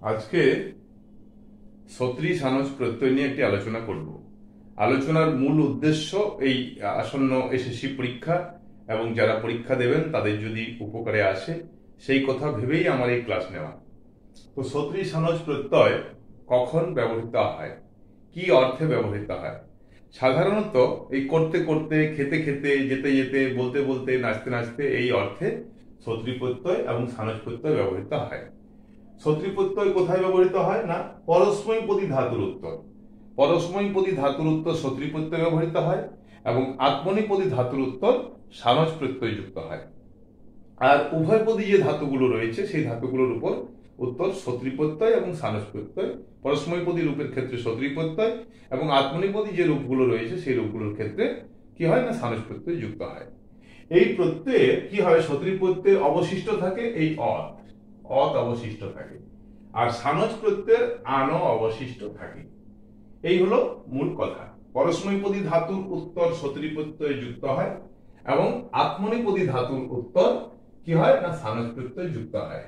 আজকে সত্রী সানজ প্রত্যয় নিয়ে একটি আলোচনা করব। আলোচনার মূল উদ্দেশ্য এই আসন্ন এসএসসি পরীক্ষা এবং যারা পরীক্ষা দেবেন তাদের যদি উপকারে আসে সেই কথা ভেবেই আমার এই ক্লাস নেওয়া। তো সত্রী সানজ প্রত্যয় কখন ব্যবহৃত হয়, কি অর্থে ব্যবহৃত হয়? সাধারণত এই করতে করতে, খেতে খেতে, যেতে যেতে, বলতে বলতে, নাচতে নাচতে এই অর্থে সত্রী প্রত্যয় এবং সানজ প্রত্যয় ব্যবহৃত হয়। সত্রী প্রত্যয় কোথায় ব্যবহৃত হয় না, পরস্মৈপদী ধাতুর উত্তর। পরস্মৈপদী ধাতুর উত্তর সত্রী প্রত্যয় ব্যবহৃত হয় এবং আত্মনেপদী ধাতুর উত্তর সানজ প্রত্যয় যুক্ত হয়। আর উভয়পদী যে ধাতুগুলো রয়েছে সেই ধাতুগুলোর উপর উত্তর সত্রী প্রত্যয় এবং সানজ প্রত্যয়। পরস্মৈপদী রূপের ক্ষেত্রে সত্রী প্রত্যয় এবং আত্মনেপদী যে রূপগুলো রয়েছে সেই রূপগুলোর ক্ষেত্রে কি হয় না, সানজ প্রত্যয় যুক্ত হয়। এই প্রত্যয়ে কি হয়, সত্রী প্রত্যয়ের অবশিষ্ট থাকে এই অত অবশিষ্ট থাকে, আর সানজ প্রত্যয়ের আন অবশিষ্ট থাকে। এই হলো মূল কথা। পরস্মৈপদী ধাতুর উত্তর সত্রী প্রত্যয়ে যুক্ত হয় এবং আত্মনেপদী ধাতুর উত্তর কি হয় না, সানজ প্রত্যয় যুক্ত হয়।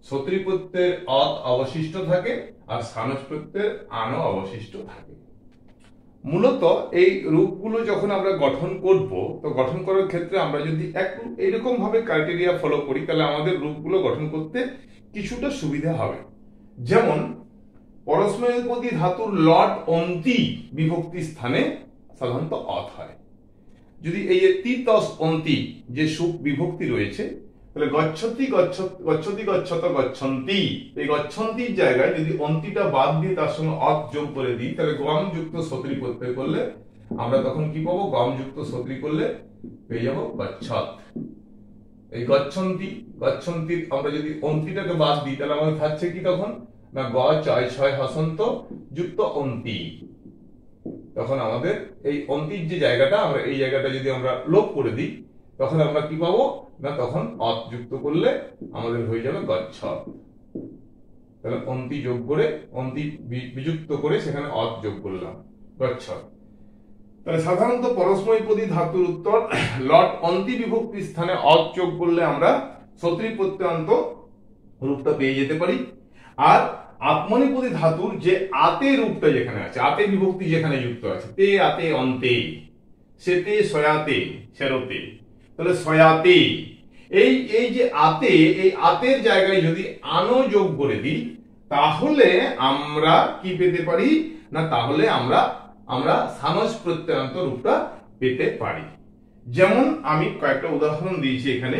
সত্রী প্রত্যয়ের অত অবশিষ্ট থাকে আর সানজ প্রত্যয়ের আন অবশিষ্ট থাকে। মূলত এই রূপগুলো যখন আমরা গঠন করব, তো গঠন করার ক্ষেত্রে আমরা যদি একটু এইরকম ভাবে ক্রাইটেরিয়া ফলো করি তাহলে আমাদের রূপগুলো গঠন করতে কিছুটা সুবিধা হবে। যেমন পরস্মৈপদী ধাতুর লট অন্তি বিভক্তি স্থানে সাধারণত অত হয়। যদি এই যে তিতস অন্তি যে সুপ বিভক্তি রয়েছে, তাহলে গচ্ছতি গচ্ছতি গচ্ছত গচ্ছন্তি, এই গচ্ছন্তির জায়গায় যদি অন্তিটা বাদ দিয়ে তার সঙ্গে অত যোগ করে দিই, তাহলে গম যুক্ত সত্রী প্রত্যয় করলে আমরা তখন কি পাবো, গম যুক্ত সত্রী করলে পেয়ে যাবো গচ্ছত। এই গচ্ছন্তি, গচ্ছন্তির আমরা যদি অন্তিটাকে বাদ দিই তাহলে আমাদের থাকছে কি তখন না, গ চয় ছয় হসন্ত যুক্ত অন্তি। তখন আমাদের এই অন্তির যে জায়গাটা, আমরা এই জায়গাটা যদি আমরা লোপ করে দিই তখন আমরা কি পাবো না, তখন অত যুক্ত করলে আমাদের হয়ে যাবে গচ্ছত। তাহলে অন্তি যোগ করে, অন্তি বিযুক্ত করে সেখানে অত যোগ করলাম, গচ্ছত। তাহলে সাধারণত পরস্মৈপদী ধাতুর উত্তর লট অন্তি বিভক্তি স্থানে অত যোগ করলে আমরা সত্রী প্রত্যয়ান্ত রূপটা পেয়ে যেতে পারি। আর আত্মনেপদী ধাতুর যে আতে রূপটা যেখানে আছে, আতে বিভক্তি যেখানে যুক্ত আছে, তে আতে অন্তে, সেতে সয়াতে সেরতে, তাহলে সয়াতে, এই যে আতে, এই আতের জায়গায় যদি আনো যোগ করে দিই তাহলে আমরা কি পেতে পারি না, তাহলে আমরা সানজ প্রত্যয়ান্ত রূপটা পেতে পারি। যেমন আমি কয়েকটা উদাহরণ দিয়েছি এখানে।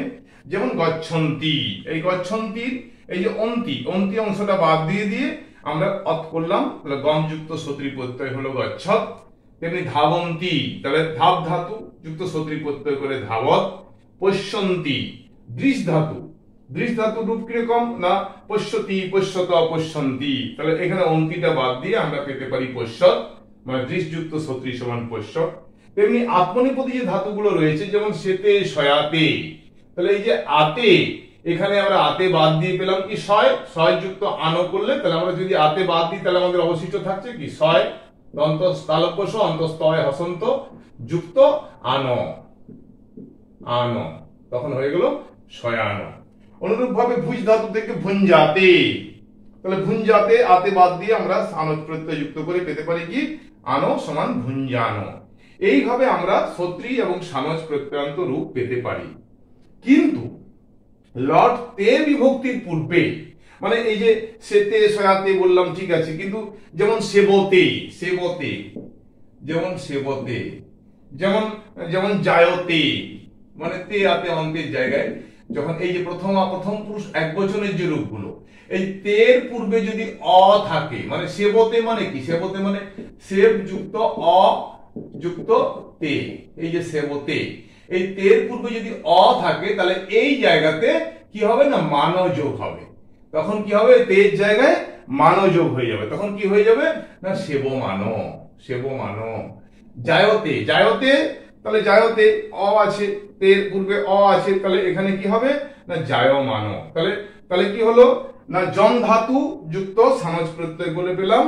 যেমন গচ্ছন্তি, এই গচ্ছন্তির এই যে অন্তি অংশটা বাদ দিয়ে আমরা অত করলাম, তাহলে গম যুক্ত সত্রী প্রত্যয় হলো গচ্ছত। তেমনি ধাবন্তি, তাহলে ধাব ধাতু যুক্ত সত্রী প্রত্যয় করে ধাবত। পশ্যন্তি, দৃশ ধাতু রূপ কিরকম না, পশ্যতি পশ্যত পশ্যন্তি, তাহলে এখানে অন্তিটা বাদ দিয়ে আমরা পেতে পারি পশ্যত, মানে দৃশ যুক্ত সত্রী সমান পশ্যত। তেমনি আত্মনেপদী যে ধাতুগুলো রয়েছে, যেমন সেতে সয়াতে, তাহলে এই যে আতে, এখানে আমরা আতে বাদ দিয়ে পেলাম কি ছয় যুক্ত আনো করলে, তাহলে আমরা যদি আতে বাদ দিই তাহলে আমাদের অবশিষ্ট থাকছে কি ছয় দন্তস্তালব্যস অন্তস্তয় হসন্ত যুক্ত আনো, তখন হয়ে গেল শয়ানো। অনুরূপ ভাবে ভুজ ধাতু থেকে ভুঞ্জাতে, তাহলে ভুঞ্জাতে আতে বাদ দিয়ে আমরা সানজ প্রত্যয় যুক্ত করে পেতে পারি কি আনো সমান ভুঞ্জানো। এইভাবে আমরা সত্রী এবং সানজ প্রত্যয়ান্ত রূপ পেতে পারি। কিন্তু লট তে বিভক্তির পূর্বে, মানে এই যে সেতে সয়াতে বললাম ঠিক আছে, কিন্তু যেমন সেবতে, যেমন জায়তে, মানে তে আতে অন্তের জায়গায় যখন এই যে প্রথম পুরুষ একবচনের যে রূপগুলো, এই তের পূর্বে যদি অ থাকে, মানে সেবতে মানে কি, সেবতে মানে সেব যুক্ত অ যুক্ত তে, এই যে সেবতে, এই তের পূর্বে যদি অ থাকে তাহলে এই জায়গাতে কি হবে না, মানো যোগ হবে। তখন কি হবে, তের জায়গায় মানো যোগ হয়ে যাবে, তখন কি হয়ে যাবে না, সেবমানো। জায়তে, তাহলে জায়তে অ আছে, তের পূর্বে অ আছে, তাহলে এখানে কি হবে না, জায়মানো। তাহলে কি হলো না, জম ধাতু যুক্ত সানজ প্রত্যয় করে পেলাম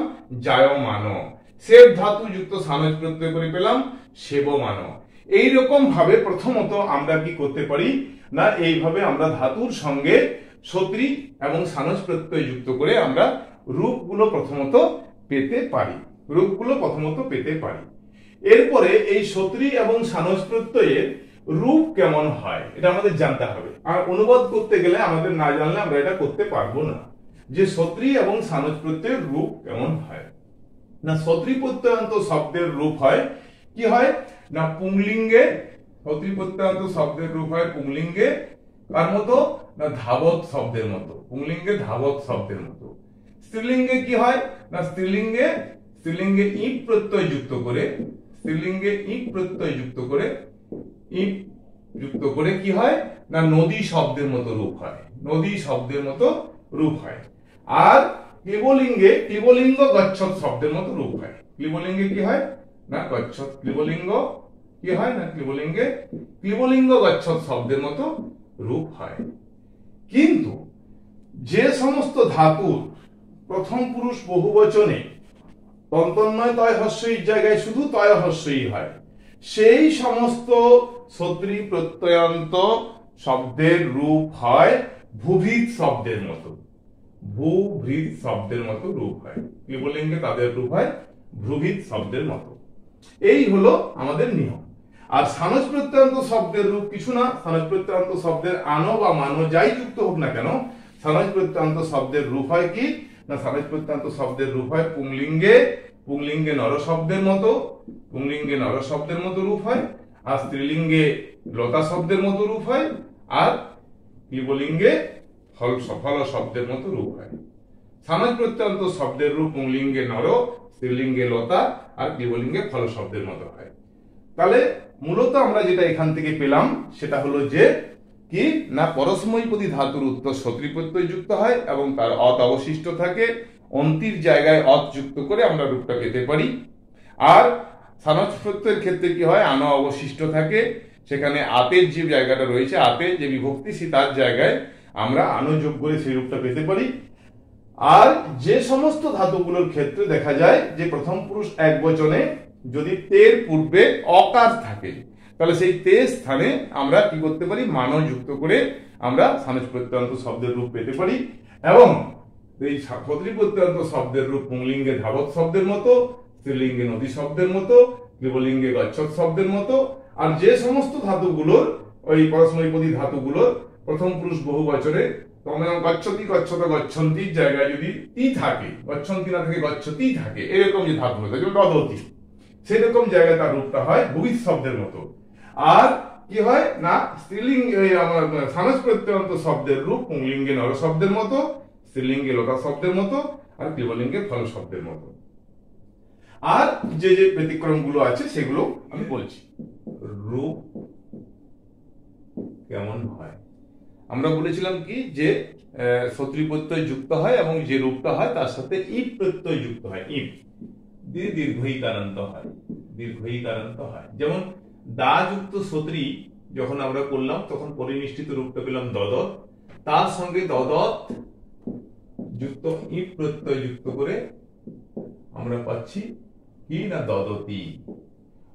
জায়মানো, সেব ধাতু যুক্ত সানজ প্রত্যয় করে পেলাম সেবমানো। এইরকম ভাবে প্রথমত আমরা কি করতে পারি না, এইভাবে আমরা ধাতুর সঙ্গে সত্রী এবং সানজ প্রত্যয় যুক্ত করে আমরা রূপগুলো প্রথমত পেতে পারি। এরপরে এই সত্রী এবং সানজ প্রত্যয়ের রূপ কেমন হয় এটা আমাদের জানতে হবে। আর অনুবাদ করতে গেলে আমাদের না জানলে আমরা এটা করতে পারবো না, যে সত্রী এবং সানজ প্রত্যয়ের রূপ কেমন হয়। না, সত্রী প্রত্যয়ান্ত শব্দের রূপ হয় কি হয় না পুংলিঙ্গে। সত্রী প্রত্যয়ান্ত শব্দের রূপ হয় পুংলিঙ্গে কার মতো না ধাবত শব্দের মতো, পুংলিঙ্গে ধাবত শব্দের মতো। স্ত্রীলিঙ্গে কি হয় না স্ত্রীলিঙ্গে ইপ প্রত্যয় যুক্ত করে, স্ত্রীলিঙ্গে ইপ প্রত্যয় যুক্ত করে কি হয় না নদী শব্দের মতো রূপ হয়, নদী শব্দের মতো রূপ হয়। আর ক্লিবলিঙ্গ গচ্ছত শব্দের মতো রূপ হয়। ক্লিবলিঙ্গে কি হয় না গচ্ছত, ক্লিবলিঙ্গ কি হয় না ক্লিবলিঙ্গ গচ্ছত শব্দের মতো রূপ হয়। কিন্তু যে সমস্ত ধাতুর প্রথম পুরুষ বহুবচনে তন্তন্ময় তয় হস্যই জায়গায় শুধু তয় হস্যই হয়, সেই সমস্ত সত্রী প্রত্যয়ান্ত শব্দের রূপ হয় ভূভৃৎ শব্দের মতো, ভূভৃৎ শব্দের মতো রূপ হয়। ক্লিবলিঙ্গে তাদের রূপ হয় ভূভৃৎ শব্দের মতো। এই হলো আমাদের নিয়ম। আর সানজ প্রত্যয়ান্ত শব্দের রূপ কিছু না, সানজ প্রত্যয়ান্ত শব্দের আনো বা মানো যাই যুক্ত হোক না কেন, সানজ প্রত্যয়ান্ত শব্দের রূপ হয় কি না সানজ প্রত্যয়ান্ত শব্দের রূপ হয় পুংলিঙ্গে নর শব্দের মতো, রূপ হয়। আর স্ত্রীলিঙ্গে লতা শব্দের মতো রূপ হয়। আর ক্লিবলিঙ্গে ফল শব্দের মতো রূপ হয়। সানজ প্রত্যয়ান্ত শব্দের রূপ পুংলিঙ্গে নর, স্ত্রীলিঙ্গে লতা আর ক্লিবলিঙ্গে ফল শব্দের মতো হয়। তাহলে মূলত আমরা যেটা এখান থেকে পেলাম সেটা হলো যে কি না পরস্মৈপদী ধাতুর উত্তর সত্রী প্রত্যয় যুক্ত হয় এবং তার অত অবশিষ্ট থাকে, অন্তির জায়গায় অত যুক্ত করে আমরা রূপটা পেতে পারি। আর সানজ প্রত্যয়ের ক্ষেত্রে কি হয় আনো অবশিষ্ট থাকে, সেখানে আতের যে জায়গাটা রয়েছে, আতের যে বিভক্তি সে তার জায়গায় আমরা আনো যোগ করে সেই রূপটা পেতে পারি। আর যে সমস্ত ধাতুগুলোর ক্ষেত্রে দেখা যায় যে প্রথম পুরুষ একবচনে যদি তের পূর্বে অকার থাকে, তাহলে সেই তে স্থানে আমরা কি করতে পারি মানো যুক্ত করে আমরা সানজ প্রত্যয়ান্ত শব্দের রূপ পেতে পারি। এবং এই সত্রী প্রত্যয়ান্ত শব্দের রূপ পুংলিঙ্গে ধাবত শব্দের মতো, স্ত্রীলিঙ্গে নদী শব্দের মতো, ক্লিবলিঙ্গে গচ্ছত শব্দের মতো। আর যে সমস্ত ধাতুগুলোর ওই পরস্মৈপদী ধাতুগুলোর প্রথম পুরুষ বহু বচনে গচ্ছতি গচ্ছত গচ্ছন্তির জায়গায় যদি তি থাকে, গচ্ছন্তি না থাকে গচ্ছতি থাকে, এরকম যে ধাতুগুলো যেমন দদতি, সেরকম জায়গায় তার রূপটা হয় ভূভৃৎ শব্দের মতো। আর কি হয় না স্ত্রীলিঙ্গে সানজ প্রত্যয়ান্ত শব্দের রূপ পুংলিঙ্গে নর শব্দের মতো, স্ত্রীলিঙ্গে লতা শব্দের মতো আর ক্লিবলিঙ্গে ফল শব্দের মতো। আর যে যে ব্যতিক্রম গুলো আছে সেগুলো আমি বলছি। রূপ কেমন হয় আমরা বলেছিলাম কি যে সত্রী প্রত্যয় যুক্ত হয় এবং যে রূপটা হয় তার সাথে ইপ প্রত্যয় যুক্ত হয়, ইপ দিয়ে দীর্ঘইকারান্ত হয়। যেমন দা যুক্ত সত্রী যখন আমরা করলাম তখন পরিনিষ্ঠিত রূপটা পেলাম দদত, তার সঙ্গে দদত যুক্ত ইপ প্রত্যয় যুক্ত করে আমরা পাচ্ছি কি না দদতি।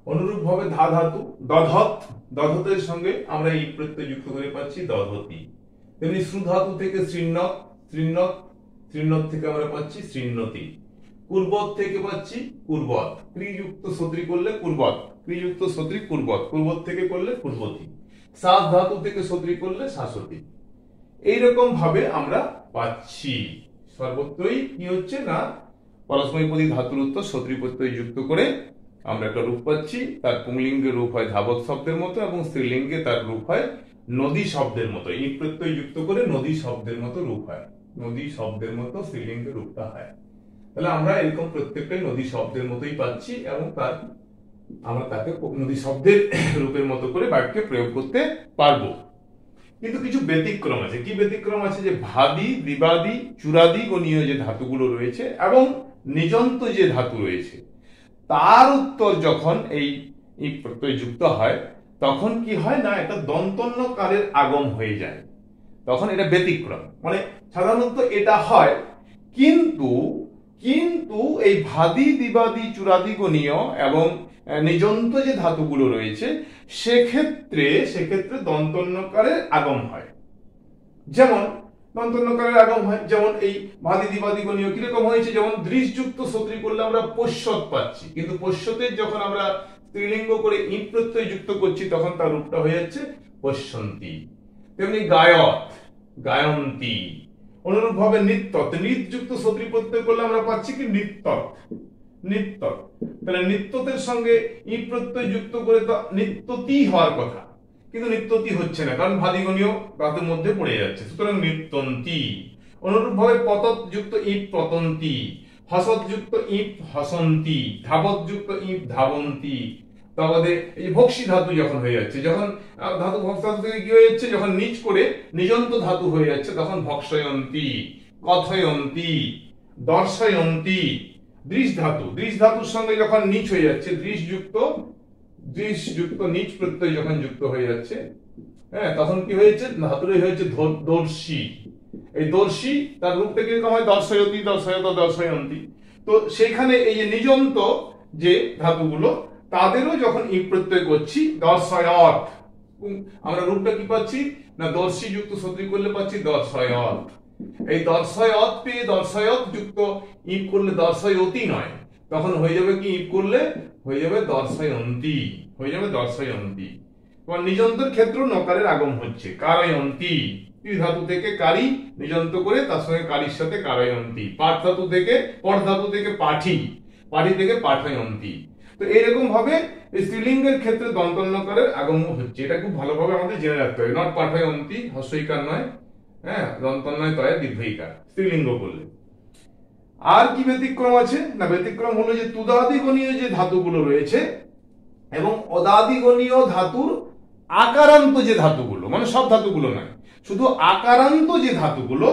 অনুরূপ ভাবে ধা ধাতু দধতের সঙ্গে আমরা ইপ প্রত্যয় যুক্ত করে পাচ্ছি দধতি। তেমনি শ্রু ধাতু থেকে শ্রীন্নত থেকে আমরা পাচ্ছি শ্রীন্নতি। কুর্বত থেকে পাচ্ছি কুর্বত, ক্রিযুক্ত সত্রী করলে কুর্বত, ক্রিযুক্ত সত্রী কুর্বত থেকে করলে কুর্বতী। শ্বাস ধাতু থেকে সত্রী করলে শাশ্বতী। এইরকম ভাবে আমরা পাচ্ছি। সর্বত্রই কি হচ্ছে না পরস্মৈপদী ধাতুর উত্তর সত্রী প্রত্যয় যুক্ত করে আমরা একটা রূপ পাচ্ছি। তার পুংলিঙ্গে রূপ হয় ধাবত শব্দের মতো এবং স্ত্রীলিঙ্গে তার রূপ হয় নদী শব্দের মতো। এই প্রত্যয় যুক্ত করে নদী শব্দের মতো রূপ হয়, নদী শব্দের মতো স্ত্রীলিঙ্গে রূপটা হয়। তাহলে আমরা এরকম প্রত্যেকটাই নদী শব্দের মতোই পাচ্ছি এবং আমরা তাকে নদী শব্দের রূপের মতো করে বাক্যে প্রয়োগ করতে পারবো। কিন্তু কিছু ব্যতিক্রম আছে। কি ব্যতিক্রম আছে? যে ভাদি, দ্বিবাদী, চূড়াদি গণীয় যে ধাতুগুলো রয়েছে এবং নিজন্ত যে ধাতু রয়েছে তার উত্তর যখন এই প্রত্যয় যুক্ত হয় তখন কি হয় না একটা দন্তন্যকারের আগম হয়ে যায়, তখন এটা ব্যতিক্রম। মানে সাধারণত এটা হয়, কিন্তু এই ভাদি, দ্বিবাদী, চূড়াদি গণীয় এবং নিজন্ত যে ধাতুগুলো রয়েছে সেক্ষেত্রে দন্তন্যকারের আগম হয়। যেমন দন্তন্যকারের আগম হয়। যেমন এই ভাদি দিবাদি গণীয় কিরকম হয়েছে, যেমন দৃশযুক্ত সত্রী করলে আমরা পশ্যত পাচ্ছি, কিন্তু পশ্যতের যখন আমরা স্ত্রীলিঙ্গ করে ইট প্রত্যয় যুক্ত করছি তখন তার রূপটা হয়ে যাচ্ছে পশ্যন্তী। তেমনি গায়ত, গায়ন্তী। অনুরূপ ভাবে নিত্যত, নিতযুক্ত সত্রী প্রত্যয় করলে আমরা পাচ্ছি কি নিত্যত, নিত্যত। তাহলে নিত্যতের সঙ্গে ই প্রত্যয় যুক্ত করে তো নিত্যতি হওয়ার কথা, কিন্তু নিত্যতি হচ্ছে না, কারণ ভাদিগণীয় ধাতুর মধ্যে পড়ে যাচ্ছে, সুতরাং নিত্যন্তী। অনুরূপ ভাবে পতত যুক্ত ইট পতন্তী, হসত যুক্ত ইট হসন্তী, ধাবত যুক্ত ইট ধাবন্তী। তারপরে এই ভক্সি ধাতু যখন হয়ে যাচ্ছে, যখন ধাতু ভক্স ধাতু থেকে কি হয়ে যাচ্ছে, যখন নিচ করে নিজন্ত ধাতু হয়ে যাচ্ছে তখন ভক্সয়ন্তী, কথয়ন্তী, দর্শয়ন্তী। দৃশ ধাতু, দৃশ ধাতুর সঙ্গে যখন নিচ হয়ে যাচ্ছে, দৃশযুক্ত নিচ প্রত্যয় যখন যুক্ত হয়ে যাচ্ছে, হ্যাঁ, তখন কি হয়েছে, ধাতুরই হয়েছে দর্শী। এই দর্শী তার রূপটা কিরকম হয়, দর্শয়তী, দর্শয়ত, দর্শয়ন্তী। তো সেখানে এই যে নিজন্ত যে ধাতুগুলো তাদেরও যখন ই প্রত্যয় করছি দর্শয়ত, আমরা রূপটা কি পাচ্ছি না, দর্শী যুক্ত সত্রী করলে পাচ্ছি দর্শয়ত। এই দর্শয়ত পেয়ে দর্শয়ত যুক্ত ইপ করলে দর্শয়তী নয়, তখন হয়ে যাবে কি, ইপ করলে হয়ে যাবে দর্শয়ন্তী, হয়ে যাবে দর্শয়ন্তী। তোমার নিজন্তর ক্ষেত্র নকারের আগম হচ্ছে কারয়ন্তী, ধাতু থেকে কারি নিজন্ত করে তার সঙ্গে কারির সাথে কারয়ন্তী, পাঠ ধাতু থেকে পট ধাতু থেকে পাঠি, পাঠি থেকে পাঠয়ন্তী। তো এইরকম ভাবে স্ত্রীলিঙ্গের ক্ষেত্রে দন্তন্যকারের আগম হচ্ছে, এটা খুব ভালোভাবে আমাদের জেনে রাখতে হবে। নট পাঠয়ন্তী, হস্যইকার নয়, হ্যাঁ, দন্তন্বয় তয় দীর্ঘইকার স্ত্রীলিঙ্গ করলে। আর কি ব্যতিক্রম আছে না, ব্যতিক্রম হলো যে তুদাদিগণীয় যে ধাতুগুলো রয়েছে এবং অদাদিগণীয় ধাতুর আকারান্ত যে ধাতুগুলো, মানে সব ধাতুগুলো নয়, শুধু আকারান্ত যে ধাতুগুলো,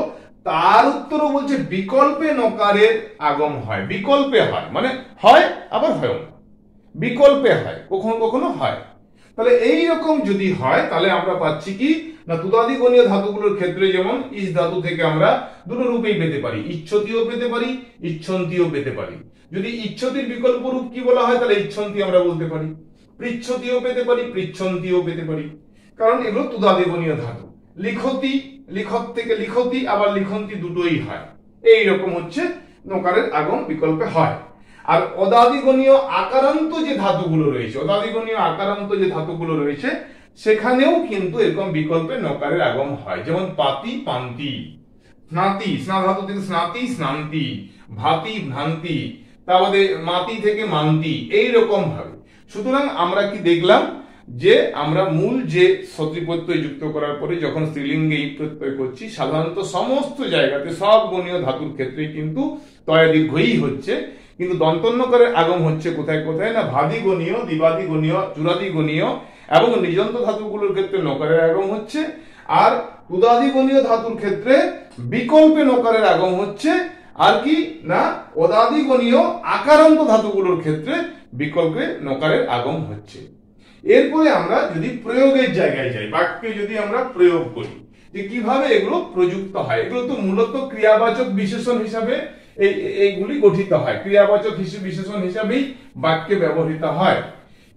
তার উত্তরও বলছে বিকল্পে নকারের আগম হয়। বিকল্পে হয় মানে হয় আবার হয় না, বিকল্পে হয়, কখনো কখনো হয়। তাহলে এই রকম যদি হয় তাহলে আমরা পাচ্ছি কি না, তুদাদিগণীয় ধাতুগুলোর ক্ষেত্রে যেমন ইস ধাতু থেকে আমরা দুটো রূপেই পেতে পারি, ইচ্ছতিও পেতে পারি, ইচ্ছন্তিও পেতে পারি। যদি ইচ্ছতির বিকল্প রূপ কি বলা হয় তাহলে ইচ্ছন্তি আমরা বলতে পারি, পৃচ্ছতিও পেতে পারি, পৃচ্ছন্তিও পেতে পারি, কারণ এগুলো তুদাদিগণীয় ধাতু। লিখতি, লিখত থেকে লিখতি আবার লিখন্তি দুটোই হয়। এই রকম হচ্ছে নকারের আগম বিকল্পে হয়। আর অদাদিগণীয় আকারান্ত যে ধাতুগুলো রয়েছে, অদাদিগণীয় আকারান্ত যে ধাতুগুলো রয়েছে সেখানেও কিন্তু এরকম বিকল্পে নকারের আগম হয়। যেমন পাতি, পান্তি, স্নাতি, স্না ধাতু থেকে স্নাতি, স্নান্তি, ভাতি, ভ্রান্তি, তারপরে মাতি থেকে মান্তি, এইরকম ভাবে। সুতরাং আমরা কি দেখলাম যে আমরা মূল যে সত্রী প্রত্যয় যুক্ত করার পরে যখন স্ত্রীলিঙ্গে ই প্রত্যয় করছি, সাধারণত সমস্ত জায়গাতে সব গণীয় ধাতুর ক্ষেত্রে কিন্তু তয় দীর্ঘই হচ্ছে, কিন্তু দন্তন্যকারের আগম হচ্ছে কোথায় কোথায় না, ভাদিগণীয়, দিবাদিগণীয়, চূড়াদিগণীয় এবং নিজন্ত ধাতুগুলোর ক্ষেত্রে নকারের আগম হচ্ছে, আর তুদাদিগণীয় ধাতুর ক্ষেত্রে বিকল্পে নকারের আগম হচ্ছে। আর কি না, অদাদিগণীয় আকারান্ত ধাতুগুলোর ক্ষেত্রে বিকল্পে নকারের আগম হচ্ছে। এরপরে আমরা যদি প্রয়োগের জায়গায় যাই, বাক্যে যদি আমরা প্রয়োগ করি যে কিভাবে এগুলো প্রযুক্ত হয়, এগুলো তো মূলত ক্রিয়াবাচক বিশেষণ হিসাবে এইগুলি গঠিত হয়, ক্রিয়াবাচক বিশেষণ হিসাবেই বাক্যে ব্যবহৃত হয়,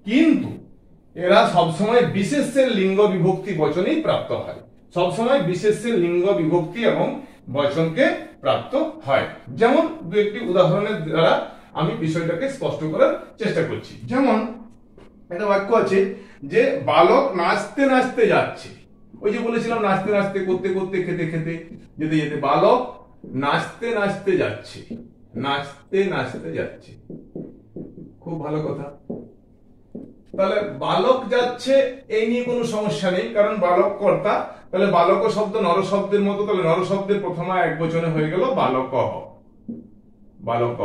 কিন্তু এরা সবসময় বিশেষের লিঙ্গ বিভক্তি বচনেই প্রাপ্ত হয়, সবসময় বিশেষের লিঙ্গ বিভক্তি এবং বচনকে প্রাপ্ত হয়। যেমন দু একটি উদাহরণের দ্বারা আমি বিষয়টাকে স্পষ্ট করার চেষ্টা করছি। যেমন একটা বাক্য আছে যে বালক নাচতে নাচতে যাচ্ছে, ওই যে বলেছিলাম নাচতে নাচতে, করতে করতে, খেতে খেতে, যেতে যেতে, বালক নাচতে নাচতে যাচ্ছে, নাচতে নাচতে যাচ্ছে, খুব ভালো কথা। তাহলে বালক যাচ্ছে এই নিয়ে কোনো সমস্যা নেই, কারণ বালক কর্তা, তাহলে বালক শব্দ নর শব্দের মতো, তাহলে নর শব্দের প্রথমা এক বচনে হয়ে গেল বালকঃ, বালকঃ।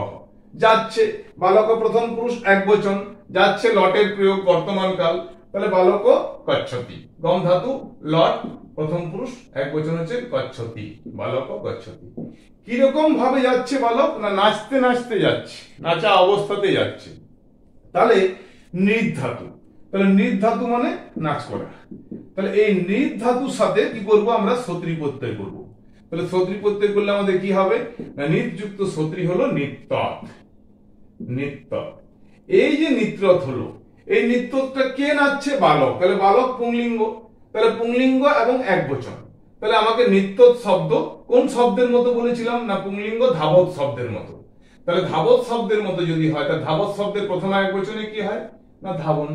যাচ্ছে, বালক প্রথম পুরুষ এক বচন, যাচ্ছে লটের প্রয়োগ বর্তমান কাল, তাহলে বালক গচ্ছতি, গম ধাতু লট প্রথম পুরুষ এক বচন হচ্ছে গচ্ছতি, বালক গচ্ছতি। কিরকম ভাবে যাচ্ছে বালক না, নাচতে নাচতে যাচ্ছে, নাচা অবস্থাতে যাচ্ছে। তাহলে নৃত ধাতু, তাহলে নৃত ধাতু মানে নাচ করা, তাহলে এই নৃত ধাতুর সাথে কি করব আমরা, সত্রী প্রত্যয় করব। তাহলে সত্রী প্রত্যয় করলে আমাদের কি হবে না, নৃত যুক্ত সত্রী হলো নিত্যৎ, নিত্যৎ। এই যে নিত্যৎ হলো, এই নিত্যৎটা কে নাচছে, বালক, তাহলে বালক পুংলিঙ্গ, তাহলে পুংলিঙ্গ এবং এক বচন, তাহলে আমাকে নিত্য শব্দ কোন শব্দের মতো বলেছিলাম না পুংলিঙ্গ ধাবত শব্দের মতো। তাহলে ধাবত শব্দের মতো যদি হয় তাহলে ধাবত শব্দের প্রথম একবচনে কি হয় না ধাবন।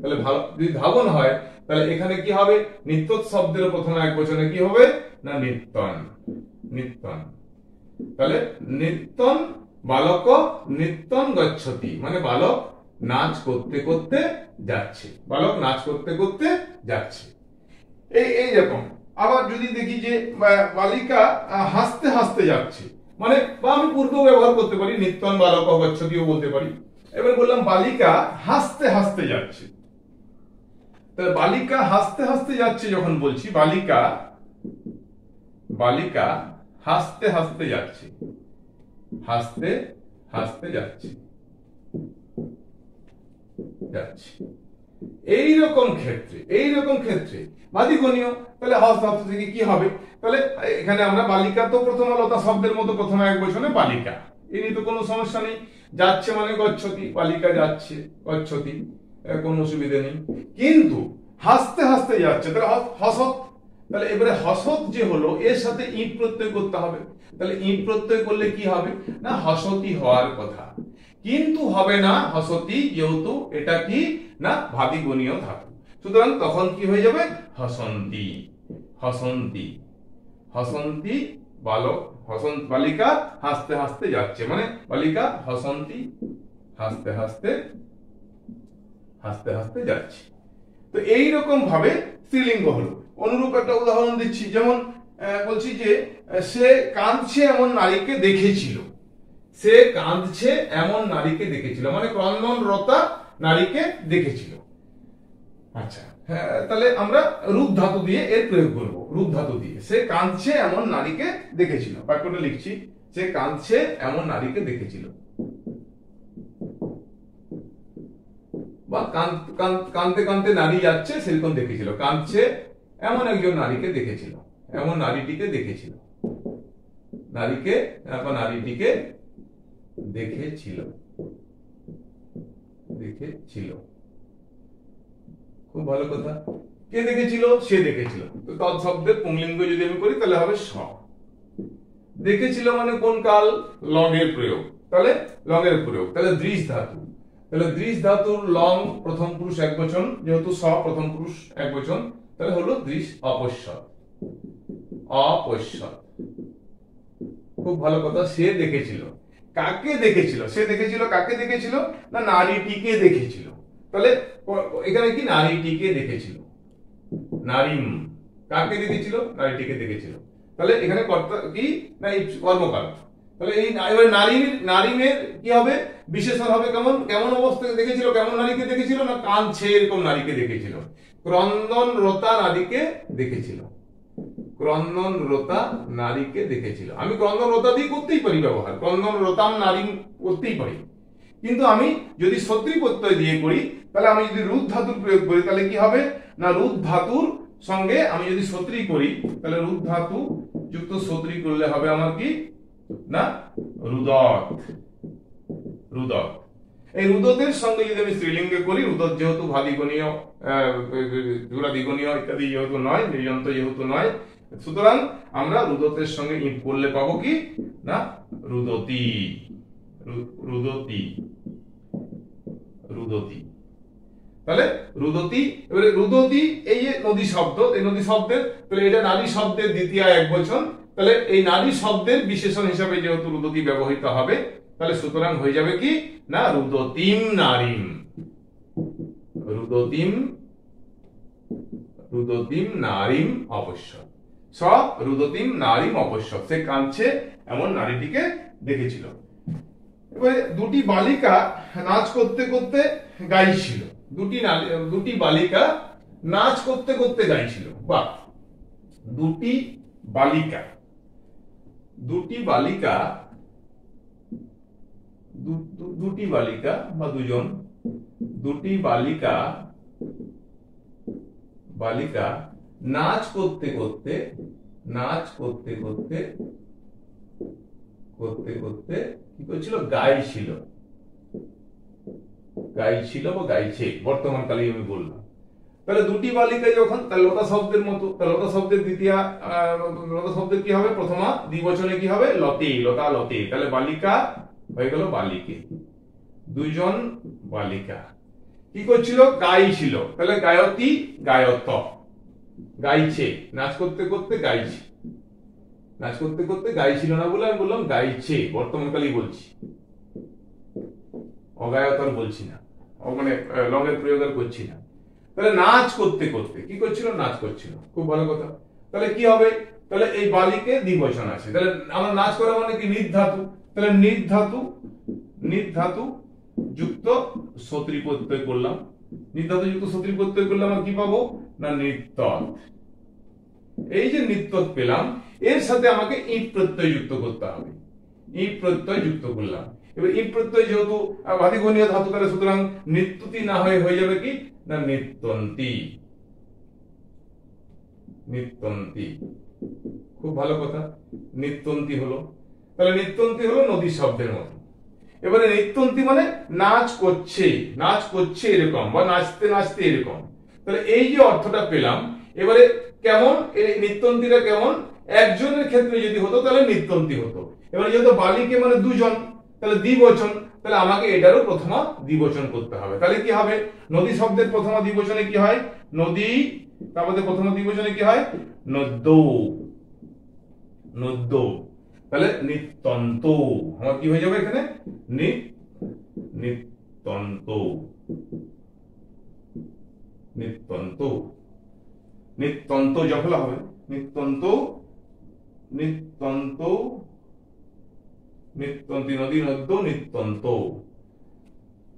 তাহলে যদি ধাবন হয় তাহলে এখানে কি হবে নিত্য শব্দের প্রথম একবচনে কি হবে না নিত্যন। নিত্যন তাহলে নিত্যন বালক নিত্যন গচ্ছতি মানে বালক নাচ করতে করতে যাচ্ছে, বালক নাচ করতে করতে যাচ্ছে। এই রকম আবার যদি দেখি যে বালিকা হাসতে হাসতে যাচ্ছে মানে বা আমি পূর্বেও ব্যবহার করতে পারি নিত্যন বালক গচ্ছতিও বলতে পারি। এবার বললাম বালিকা হাসতে হাসতে যাচ্ছে, তাহলে বালিকা হাসতে হাসতে যাচ্ছে যখন বলছি বালিকা বালিকা হাসতে হাসতে যাচ্ছে, হাসতে হাসতে যাচ্ছে যাচ্ছে এইরকম ক্ষেত্রে বাদিগণীয় তাহলে হস ধাতু থেকে কি হবে তাহলে এখানে আমরা বালিকা তো প্রথম লতা শব্দের মতো প্রথম একবচনে বালিকা, এই নিয়ে তো কোনো সমস্যা নেই। যাচ্ছে মানে গচ্ছতি, বালিকা যাচ্ছে গচ্ছতি, কোনো অসুবিধা নেই। কিন্তু হাসতে হাসতে যাচ্ছে তাহলে হসত, তাহলে এবারে হসত যে হলো এর সাথে ইট প্রত্যয় করতে হবে। তাহলে ইট প্রত্যয় করলে কি হবে না হসতি হওয়ার কথা, কিন্তু হবে না হসতি যেহেতু এটা কি না ভাদিগণীয় ধাতু। সুতরাং তখন কি হয়ে যাবে হসন্তি। হসন্তি হসন্তি বালক বালিকা হাসতে হাসতে যাচ্ছে মানে বালিকা হসন্তি হাসতে হাসতে হাসতে হাসতে যাচ্ছে। তো এইরকম ভাবে স্ত্রীলিঙ্গ হলো। অনুরূপ একটা উদাহরণ দিচ্ছি, যেমন বলছি যে সে কাঁদছে এমন নারীকে দেখেছিল, সে কাঁদছে এমন নারীকে দেখেছিল মানে ক্রন্দনরতা নারীকে দেখেছিল। আচ্ছা তাহলে আমরা রূপ ধাতু দিয়ে এর প্রয়োগ করব। রূপ ধাতু দিয়ে সে কাঁদছে এমন নারীকে দেখেছিল, বাক্যটা লিখছি সে কাঁদছে এমন নারীকে দেখেছিল বা কাঁদতে কাঁদতে নারী যাচ্ছে সেরকম দেখেছিল, কাঁদছে এমন একজন নারীকে দেখেছিল, এমন নারীটিকে দেখেছিল, নারীকে নারীটিকে দেখেছিল দেখেছিল। খুব ভালো কথা, কে দেখেছিল সে দেখেছিল। তো তৎশব্দের পুংলিঙ্গ যদি আমি করি তাহলে হবে স। দেখেছিল মানে কোন কাল লং এর প্রয়োগ, তাহলে লং এর প্রয়োগ তাহলে দৃশ ধাতু, তাহলে দৃশ ধাতুর লং প্রথম পুরুষ একবচন যেহেতু স প্রথম পুরুষ একবচন তাহলে হলো দৃশ অপস্যৎ। অপস্যৎ খুব ভালো কথা। সে দেখেছিল কাকে দেখেছিল, সে দেখেছিল কাকে দেখেছিল না নারীটিকে দেখেছিল। তাহলে এখানে কি নারীটিকে দেখেছিল, নারীম কাকে দেখেছিল নারীটিকে দেখেছিল। তাহলে এখানে কর্তা কি না এই কর্মকাল। তাহলে এই নারীমের কি হবে বিশেষণ হবে কেমন, কেমন অবস্থায় দেখেছিল, কেমন নারীকে দেখেছিল না কাঁদছে এরকম নারীকে দেখেছিল, ক্রন্দনরতা নারীকে দেখেছিল, ক্রন্দনরতা নারীকে দেখেছিল। আমি ক্রন্দনরতা দিয়ে করতেই পারি ব্যবহার, ক্রন্দনরতাম নারী করতেই পারি, কিন্তু আমি যদি সত্রী প্রত্যয় দিয়ে করি তাহলে আমি যদি রুদ ধাতুর প্রয়োগ করি তাহলে কি হবে না রুদ ধাতুর সঙ্গে আমি যদি সত্রী করি তাহলে রুদ ধাতু যুক্ত সত্রী করলে হবে আমার কি না রুদত। রুদত এই রুদতের সঙ্গে যদি আমি স্ত্রীলিঙ্গে করি, রুদত যেহেতু ভাদিগণীয় জোড়াদিগণীয় ইত্যাদি যেহেতু নয়, নির্যন্ত যেহেতু নয়, সুতরাং আমরা রুদতের সঙ্গে ইট করলে পাবো কি না রুদতি। রুদতি রুদতি তাহলে রুদতি। এবারে রুদতি এই যে নদী শব্দ, এই নদী শব্দের তাহলে এটা নারী শব্দের দ্বিতীয় একবচন, তাহলে এই নারী শব্দের বিশেষণ হিসাবে যেহেতু রুদতি ব্যবহৃত হবে তাহলে সুতরাং হয়ে যাবে কি না রুদতিম নারীম। রুদতিম রুদতিম নারীম অবশ্যক। সব রুদতিম নারীম অবশ্যক, সে কাঁদছে এমন নারীটিকে দেখেছিল। এবারে দুটি বালিকা নাচ করতে করতে গাইছিল, দুটি বালিকা নাচ করতে করতে গাইছিল বা দুটি বালিকা বা দুজন, দুটি বালিকা নাচ করতে করতে কি করছিল গাইছিল বা গাইছে বর্তমান কালে আমি বললাম। তাহলে দুটি বালিকা যখন, তাহলে লতা শব্দের মতো, তাহলে লতা শব্দের দ্বিতীয় লতা শব্দের কি হবে, প্রথমা দ্বিবচনে কি হবে, লতে, লতা লতে। তাহলে বালিকা হয়ে গেল বালিকে, দুজন বালিকা কি করছিল, গাইছিল। তাহলে গায়তী গায়ত, গাইছে, নাচ করতে করতে গাইছে, নাচ করতে করতে গাইছিল না বলে আমি বললাম গাইছে, বর্তমানকালেই বলছি, অগায়তর বলছি না, মানে লঙ্গের প্রয়োগ আর করছি না। তাহলে নাচ করতে করতে কি করছিল, নাচ করছিল, খুব ভালো কথা। তাহলে কি হবে, তাহলে এই বালিকে দ্বিবচন আছে, তাহলে আমরা নাচ করা মানে কি, নির্ধাতু, তাহলে নির্ধাতু, নির্ধাতু যুক্ত সত্রী প্রত্যয় করলাম, নির্ধাতু যুক্ত সত্রী প্রত্যয় করলাম, আর কি পাবো না, নৃত্যত। এই যে নৃত্যত পেলাম, এর সাথে আমাকে ইট প্রত্যয় যুক্ত করতে হবে, ইট প্রত্যয় যুক্ত করলাম। এবার ইট প্রত্যয় যেহেতু বাদিগণীয় ধাতু, তাহলে সুতরাং নৃত্যতি না হয়ে যাবে কি না, নৃত্যন্তি, নৃত্যন্তি, খুব ভালো কথা, নৃত্যন্তি হলো। তাহলে নৃত্যন্তি হলো নদী শব্দের মতো। এবারে নৃত্যন্তি মানে নাচ করছে, নাচ করছে এরকম, বা নাচতে নাচতে এরকম। তাহলে এই যে অর্থটা পেলাম, এবারে কেমন এই নৃত্যন্তিটা কেমন, একজনের ক্ষেত্রে যদি হতো তাহলে নৃত্যন্তি হতো। এবারে যেহেতু বালিকে মানে দুজন, তাহলে দ্বিবচন, তাহলে আমাকে এটারও প্রথমা দ্বিবচন করতে হবে। তাহলে কি হবে, নদী শব্দের প্রথমা দ্বিবচনে কি হয়, নদী, তারপরে প্রথমা দ্বিবচনে কি হয়, নদ্যৌ, নদ্যৌ। তাহলে নিত্যন্ত, আমার কি হয়ে যাবে এখানে, নিত্যন্ত, নিত্যন্ত, নিত্যন্ত যখন হবে, নিত্যন্ত, নিত্যন্ত, নিত্যন্তি, নদী নদ্য, নিত্যন্ত।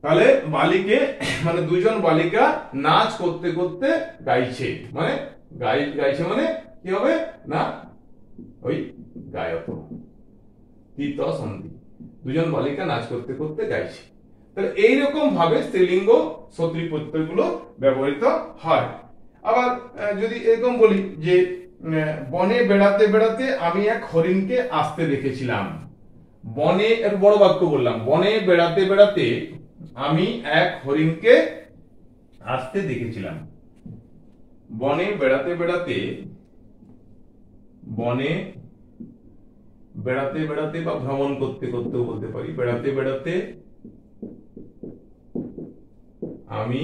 তাহলে বালিকে মানে দুজন বালিকা নাচ করতে করতে গাইছে, মানে গাইছে মানে কি হবে না, ওই গায়ত, তিত সন্ধি, দুজন বালিকা নাচ করতে করতে গাইছে। তাহলে এইরকম ভাবে স্ত্রীলিঙ্গ সত্রী প্রত্যয় গুলো ব্যবহৃত হয়। আবার যদি এরকম বলি যে বনে বেড়াতে বেড়াতে আমি এক হরিণকে আসতে দেখেছিলাম, বনে, এক বড় বাক্য বললাম, বনে বেড়াতে বেড়াতে আমি এক হরিণকে আসতে দেখেছিলাম। বনে বেড়াতে বেড়াতে, বনে বেড়াতে বেড়াতে বা ভ্রমণ করতে করতেও বলতে পারি, বেড়াতে বেড়াতে আমি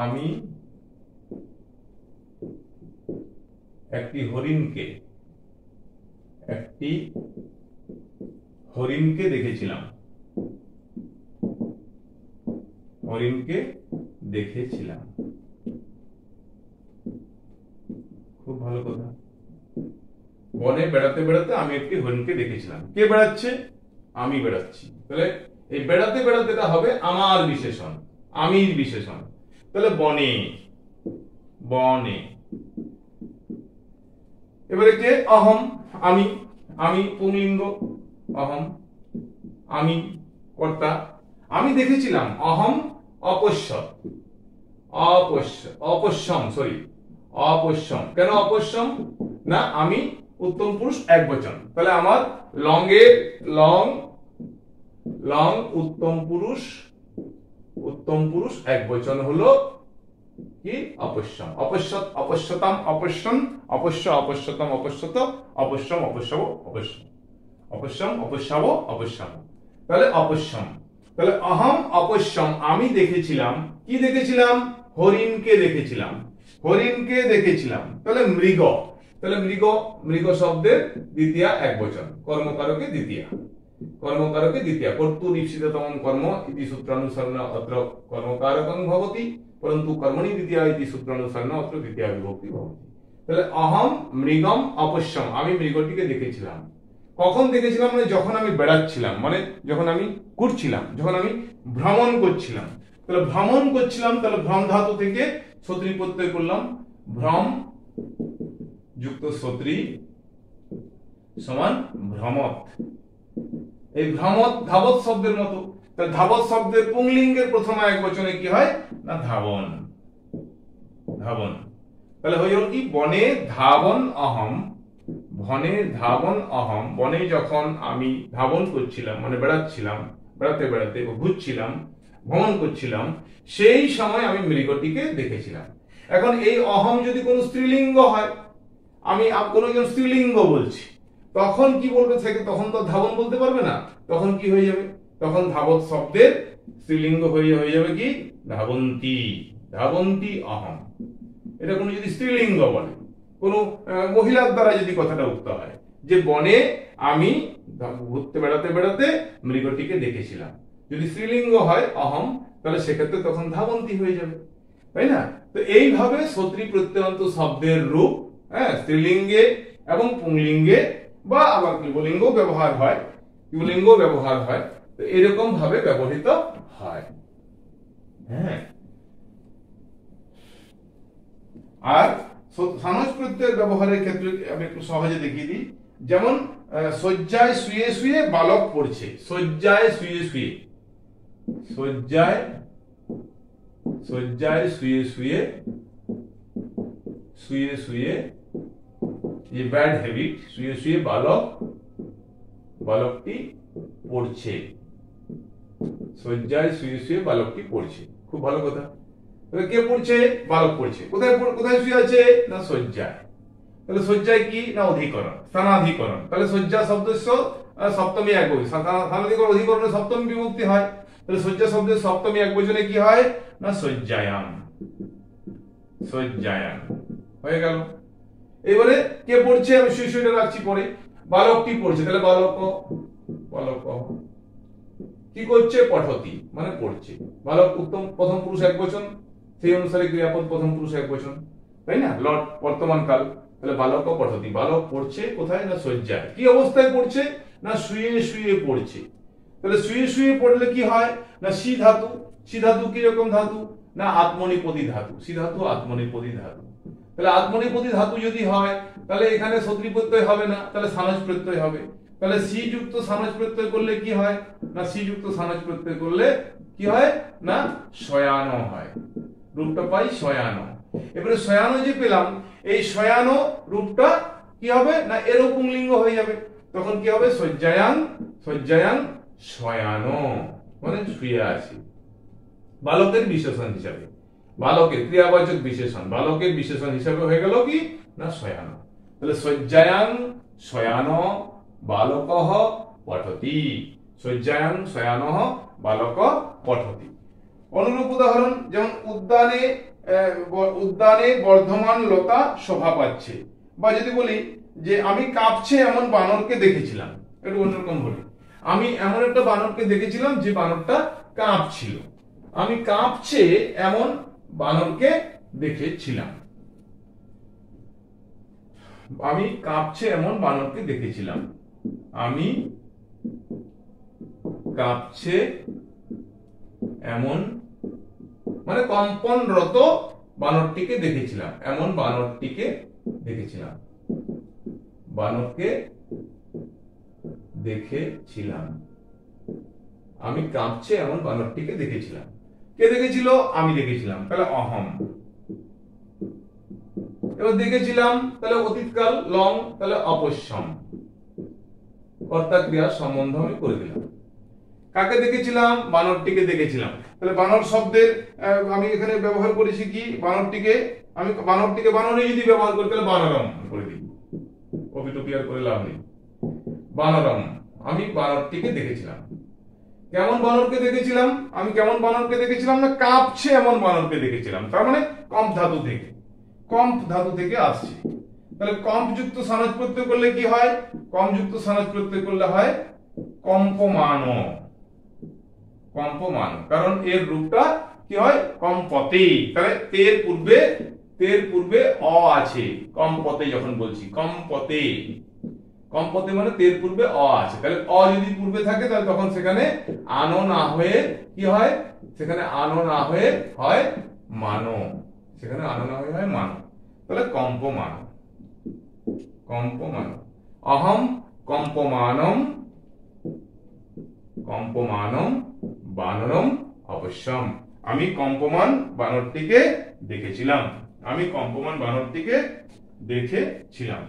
আমি একটি হরিণকে, একটি হরিণকে দেখেছিলাম, হরিণকে দেখেছিলাম, খুব ভালো কথা। বনে বেড়াতে বেড়াতে আমি একটি হরিণকে দেখেছিলাম, কে বেড়াচ্ছে, আমি বেড়াচ্ছি। তাহলে এই বেড়াতে বেড়াতেটা হবে আমার বিশেষণ, আমির বিশেষণ। তাহলে বনে, বনে। এবারে কে, অহম, আমি, আমি পুংলিঙ্গ, অহম, আমি কর্তা। আমি দেখেছিলাম, অহম অপশ্যম, অপশ্যম, সরি অপশ্যম। কেন অপশ্যম না, আমি উত্তম পুরুষ একবচন, তাহলে আমার লঙ্গের লং, লং উত্তম পুরুষ, উত্তম পুরুষ একবচন হলো কি, অপশ্যম। অপশ্যত, অপশ্যতাম, অপশ্যম, অপশ্য, অপশ্যতম, অপশ্যত, অপশ্যম, অপশ্যব, অপশ্যম, অপশ্যম, অপশ্যব, অপশ্যম। তাহলে অপশ্যম। তাহলে অহম অপশ্যম, আমি দেখেছিলাম, কি দেখেছিলাম, হরিণকে দেখেছিলাম, হরিণকে দেখেছিলাম। তাহলে মৃগ, তাহলে মৃগ, মৃগ শব্দের দ্বিতীয়া একবচন, কর্মকারকে দ্বিতীয়া, কর্মকারকে দ্বিতীয়া, কর্তুর ঈপ্সিততমং কর্ম ইতি সূত্রানুসারেণ অত্র কর্মকারকং ভবতি, পরন্তু কর্মণি দ্বিতীয়া ইতি সূত্রানুসারেণ অত্র দ্বিতীয়া বিভক্তি ভবতি। তাহলে অহম মৃগম অপশ্যম, আমি মৃগটিকে দেখেছিলাম। কখন দেখেছিলাম, মানে যখন আমি বেড়াচ্ছিলাম, মানে যখন আমি ঘুরছিলাম, যখন আমি ভ্রমণ করছিলাম। তাহলে ভ্রমণ করছিলাম, তাহলে ভ্রম ধাতু থেকে সত্রী প্রত্যয় করলাম, ভ্রম যুক্ত সত্রী সমান ভ্রমত। এই ভ্রমত ধাবত শব্দের মতো, তাহলে ধাবত শব্দের পুংলিঙ্গের প্রথম একবচনে কি হয় না, ধাবন, ধাবন। তাহলে হয়ে গেল কি, বনে ধাবন অহম, বনে ধাবন অহম, বনে যখন আমি ধাবন করছিলাম মানে বেড়াচ্ছিলাম, বেড়াতে বেড়াতে ঘুরছিলাম, ভ্রমণ করছিলাম, সেই সময় আমি মৃগটিকে দেখেছিলাম। এখন এই অহম যদি কোনো স্ত্রীলিঙ্গ হয়, আমি কোনো একজন স্ত্রীলিঙ্গ বলছি, তখন কি বলবে থেকে? তখন তো ধাবন বলতে পারবে না। তখন কি হয়ে যাবে? তখন ধাবত শব্দের স্ত্রীলিঙ্গ হয়ে যাবে কি? ধাবন্তী। ধাবন্তী অহম। এটা কোনো যদি স্ত্রীলিঙ্গ বলে, কোনো মহিলার দ্বারা যদি কথাটা উক্ত হয় যে বনে আমি ঘুরতে বেড়াতে বেড়াতে মৃগটিকে দেখেছিলাম, যদি স্ত্রীলিঙ্গ হয় অহম, তাহলে সেক্ষেত্রে তখন ধাবন্তী হয়ে যাবে, তাই না? তো এইভাবে সত্রী প্রত্যয়ন্ত শব্দের রূপ স্ত্রীলিঙ্গে এবং পুংলিঙ্গে বা আবার ক্লিবলিঙ্গ ব্যবহার হয়, ক্লিবলিঙ্গ ব্যবহার হয়, তো এরকম ভাবে ব্যবহৃত হয়। হ্যাঁ, আর সানজ প্রত্যয়ের ব্যবহারের ক্ষেত্রে আমি একটু সহজে দেখিয়ে দিই। যেমন শয্যায় শুয়ে শুয়ে বালক পড়ছে। শয্যায় শুয়ে শুয়ে, শয্যায় শুয়ে শুয়ে, শুয়ে শুয়ে, ये बैड हैबिट, শুয়ে শুয়ে বালকটি পড়ছে। শয্যায় শুয়ে শুয়ে বালকটি পড়ছে, খুব ভালো কথা। তাহলে কে পড়ছে? বালক পড়ছে। কোথায় কোথায় শুয়ে আছে? না শয্যায়। তাহলে শয্যায় কি? না অধিকরণ, স্থানাধিকরণ। তাহলে শয্যা শব্দস্য সপ্তমী একবচন, স্থানাধিকরণ অধিকরণে সপ্তমী বিভক্তি হয়। তাহলে শয্যা শব্দের সপ্তমী একবচনে কি হয়? না শয্যায়াম। শয্যায়াম হয়ে গেল। এবারে কে পড়ছে? আমি শুয়ে শুয়ে রাখছি পরে। বালকটি পড়ছে, তাহলে বালক কি করছে? পঠতি, মানে পড়ছে। বালক উত্তম প্রথম পুরুষ একবচন, সেই অনুসারে ক্রিয়াপদ প্রথম পুরুষ একবচন, তাই না? লট বর্তমান কাল। তাহলে বালক পঠতি, বালক পড়ছে কোথায়? না শয্যায়। কি অবস্থায় পড়ছে? না শুয়ে শুয়ে পড়ছে। তাহলে শুয়ে শুয়ে পড়লে কি হয়? না সি ধাতু। সি ধাতু কি রকম ধাতু? না আত্মনিপদী ধাতু। সি ধাতু আত্মনিপদী ধাতু। তাহলে আত্মনিপদী ধাতু যদি হয়, তাহলে এখানে সত্রী প্রত্যয় হবে না, তাহলে সানজ প্রত্যয় হবে। তাহলে সি যুক্ত সানজ প্রত্যয় করলে কি হয়? না সি যুক্ত সানজ প্রত্যয় করলে কি হয়? না শয়ানো হয়। রূপটা পাই শয়ানো। এবারে শয়ানো যে পেলাম, এই শয়ানো রূপটা কি হবে? না এরও পুংলিঙ্গ হয়ে যাবে। তখন কি হবে? শয্যায়াং, শয্যায়াং শয়ানো, মানে শুয়ে আছে। বালকের বিশেষণ হিসাবে, বালকের ক্রিয়াবাচক বিশেষণ, বালকের বিশেষণ হিসাবে হয়ে গেল কি? না শয়ানো। তাহলে শয্যায়াং শয়ানো বালকঃ পঠতি। শয্যায়াং শয়ানঃ বালক পঠতি। অনুরূপ উদাহরণ, যেমন উদ্যানে বর্ধমান লতা শোভা পাচ্ছে। বা যদি বলি যে আমি কাঁপছে এমন বানরকে দেখেছিলাম, একটু অন্যরকম বলি, আমি এমন একটা বানরকে দেখেছিলাম যে বানরটা কাঁপছিল। আমি কাঁপছে এমন বানরকে দেখেছিলাম। আমি কাঁপছে এমন বানরকে দেখেছিলাম। আমি কাঁপছে এমন, মানে কম্পনরত বানরটিকে দেখেছিলাম, এমন বানরটিকে দেখেছিলাম, বানরকে দেখেছিলাম। আমি কাঁপছে এমন বানরটিকে দেখেছিলাম। কে দেখেছিল? আমি দেখেছিলাম, তাহলে অহম। এবার দেখেছিলাম, তাহলে অতীতকাল লং, তাহলে অপশ্যম। কর্তা ক্রিয়া সম্বন্ধ আমি করে দিলাম। কাকে দেখেছিলাম? বানরটিকে দেখেছিলাম। তাহলে বানর শব্দের আমি এখানে ব্যবহার করেছি কি? বানরটিকে, আমি বানরটিকে বানরে যদি ব্যবহার করি তাহলে বানরম করে দিই, কপি টপি আর করে লাভ নেই। বানরম, আমি বানরটিকে দেখেছিলাম। কেমন বানরকে দেখেছিলাম? আমি কেমন বানরকে দেখেছিলাম? না কাঁপছে এমন বানরকে দেখেছিলাম। তার মানে কম্প ধাতু থেকে, কম্প ধাতু থেকে আসছে। তাহলে কম্প যুক্ত সানজ প্রত্যয় করলে কি হয়? কম্প যুক্ত সানজ প্রত্যয় করলে হয় কম্পমান। কম্পমান, কারণ এর রূপটা কি হয়? কম্পতে। তাহলে তের পূর্বে অ আছে। কম্পতে যখন বলছি, কম্পতে, কম্পতে মানে তের পূর্বে অ আছে। তাহলে অ যদি পূর্বে থাকে তাহলে তখন সেখানে আনো না হয়ে কি হয়? সেখানে আনো না হয়ে হয় মানো। সেখানে আনো না হয়ে হয় মানো। তাহলে কম্পমান, কম্পমান। অহম কম্পমানম, কম্পমানম বানরম অবশ্যম। আমি কম্পমান বানরটিকে দেখেছিলাম। আমি কম্পমান বানরটিকে দেখেছিলাম।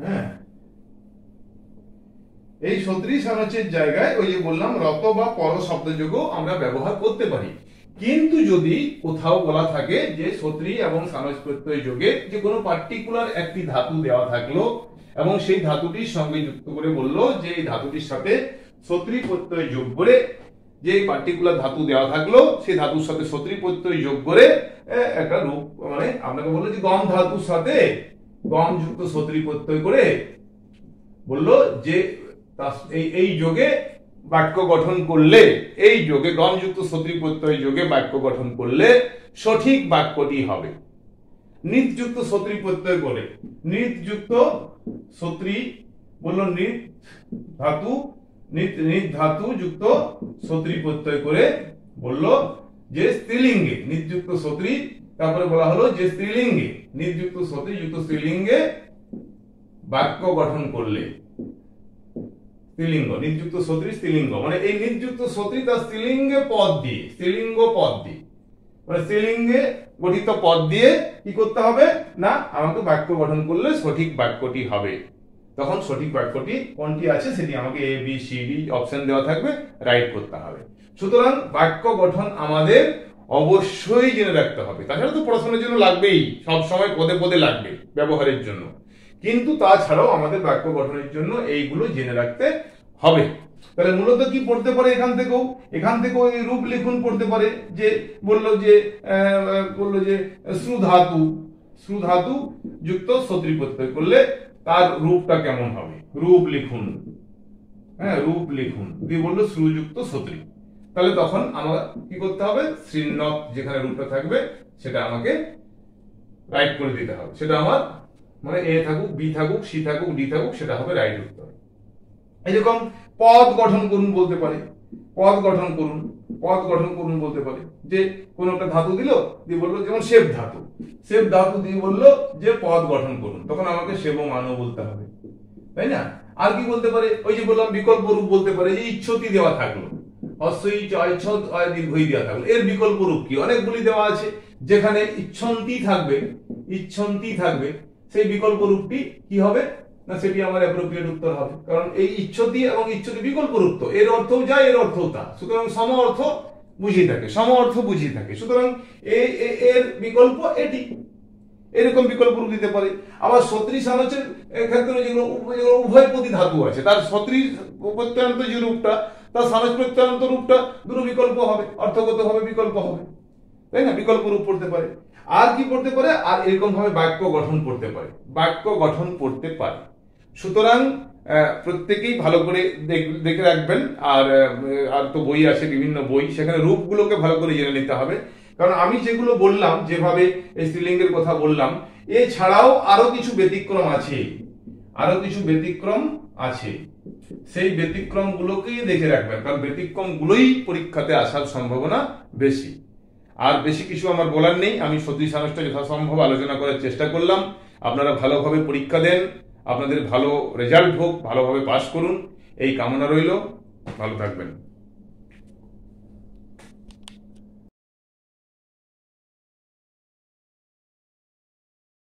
হ্যাঁ, এই সত্রী সানচের জায়গায় ওই যে বললাম রত বা পর শব্দযোগ্য আমরা ব্যবহার করতে পারি। কিন্তু যদি কোথাও বলা থাকে যে সত্রী এবং সানচ প্রত্যয় যোগে যে কোনো পার্টিকুলার একটি ধাতু দেওয়া থাকলো এবং সেই ধাতুটির সঙ্গে যুক্ত করে বললো যে এই ধাতুটির সাথে সত্রী প্রত্যয় যোগ করে, যে পার্টিকুলার ধাতু দেওয়া থাকলো সেই ধাতুর সাথে সত্রী প্রত্যয় যোগ করে একটা রূপ, মানে আপনাকে বললো যে গম ধাতুর সাথে গম যুক্ত সত্রী প্রত্যয় করে বললো যে এই যোগে বাক্য গঠন করলে, এই যোগে গম যুক্ত সত্রী প্রত্যয় যোগে বাক্য গঠন করলে সঠিক বাক্যটি হবে। নিত যুক্ত সত্রী প্রত্যয় করে, নিত যুক্ত সত্রী বললো নিত ধাতু, নিত ধাতু যুক্ত সত্রী প্রত্যয় করে বললো যে স্ত্রীলিঙ্গে নিত যুক্ত সত্রী, তারপরে বলা হলো যে স্ত্রীলিঙ্গে নিত যুক্ত সত্রী যুক্ত স্ত্রীলিঙ্গে বাক্য গঠন করলে, স্ত্রীলিঙ্গ নিযুক্ত সত্রী স্ত্রীলিঙ্গ, মানে এই নিযুক্ত সত্রী তার স্ত্রীলিঙ্গে পদ দিয়ে, স্ত্রীলিঙ্গ পদ দিয়ে, মানে স্ত্রীলিঙ্গে গঠিত পদ দিয়ে কি করতে হবে না আমাকে বাক্য গঠন করলে সঠিক বাক্যটি হবে। তখন সঠিক বাক্যটি কোনটি আছে সেটি আমাকে A B C D option দেওয়া থাকবে, রাইট করতে হবে। সুতরাং বাক্য গঠন আমাদের অবশ্যই জেনে রাখতে হবে, তাছাড়া তো পড়াশোনার জন্য লাগবেই, সব সময় পদে পদে লাগবে ব্যবহারের জন্য, কিন্তু তাছাড়াও আমাদের বাক্য গঠনের জন্য এইগুলো জেনে রাখতে হবে। তাহলে মূলত কি পড়তে পারে এখান থেকেও এই রূপ লিখন পড়তে পারে, যে বললো যে শ্রুধাতু যুক্ত সত্রী প্রত্যয় করলে তার রূপটা কেমন হবে, রূপ লিখুন, হ্যাঁ রূপ লিখুন দিয়ে বললো শ্রুযুক্ত সত্রী। তাহলে তখন আমার কি করতে হবে, শ্রীনত যেখানে রূপটা থাকবে সেটা আমাকে রাইট করে দিতে হবে, সেটা আমার মানে এ থাকুক বি থাকুক সি থাকুক ডি থাকুক সেটা হবে রাইট উত্তর। এরকম পদ গঠন করুন বলতে পারে, পদ গঠন করুন বলতে পারে, যে কোন একটা ধাতু দিল দিয়ে বললো, যেমন সেব ধাতু দিয়ে বললো যে পদ গঠন করুন, তখন আমাকে সেব মানও বলতে হবে, তাই না? আর কি বলতে পারে, ওই যে বললাম বিকল্প রূপ বলতে পারে, যে ইচ্ছতি দেওয়া থাকলো, হস্যই চয়ছদ অয় দীর্ঘই দেওয়া থাকলো, এর বিকল্প রূপ কি, অনেকগুলি দেওয়া আছে, যেখানে ইচ্ছন্তি থাকবে সেই বিকল্প রূপটি কি হবে না, সেটি আমার অ্যাপ্রোপ্রিয়েট উত্তর হবে, কারণ এই ইচ্ছতি এবং ইচ্ছতি বিকল্প রূপ, তো এর অর্থও যায় এর অর্থও তা, সুতরাং সম অর্থ বুঝিয়ে থাকে, সুতরাং এর বিকল্প এটি, এরকম বিকল্প রূপ দিতে পারে। আবার সত্রী সানচের ক্ষেত্রে যেগুলো উভয়পদী ধাতু আছে, তার সত্রী প্রত্যয়ান্ত যে রূপটা, তার সানচ প্রত্যয়ান্ত রূপটা দুটো বিকল্প হবে, অর্থগত ভাবে বিকল্প হবে, তাই না? বিকল্প রূপ পড়তে পারে। আর কি পড়তে পারে, আর এরকম ভাবে বাক্য গঠন পড়তে পারে, সুতরাং প্রত্যেকেই ভালো করে দেখে রাখবেন। আর তো বই আছে, বিভিন্ন বই, সেখানে রূপগুলোকে ভালো করে জেনে নিতে হবে, কারণ আমি যেগুলো বললাম, যেভাবে এই স্ত্রীলিঙ্গের কথা বললাম, এছাড়াও আরো কিছু ব্যতিক্রম আছে, সেই ব্যতিক্রম গুলোকেই দেখে রাখবেন, কারণ ব্যতিক্রম গুলোই পরীক্ষাতে আসার সম্ভাবনা বেশি। আর বেশি কিছু আমার বলার নেই, আমি সত্যি সানচটা যথাসম্ভব আলোচনা করার চেষ্টা করলাম। আপনারা ভালোভাবে পরীক্ষা দেন, আপনাদের ভালো রেজাল্ট হোক, ভালোভাবে পাস করুন, এই কামনা রইল। ভালো থাকবেন।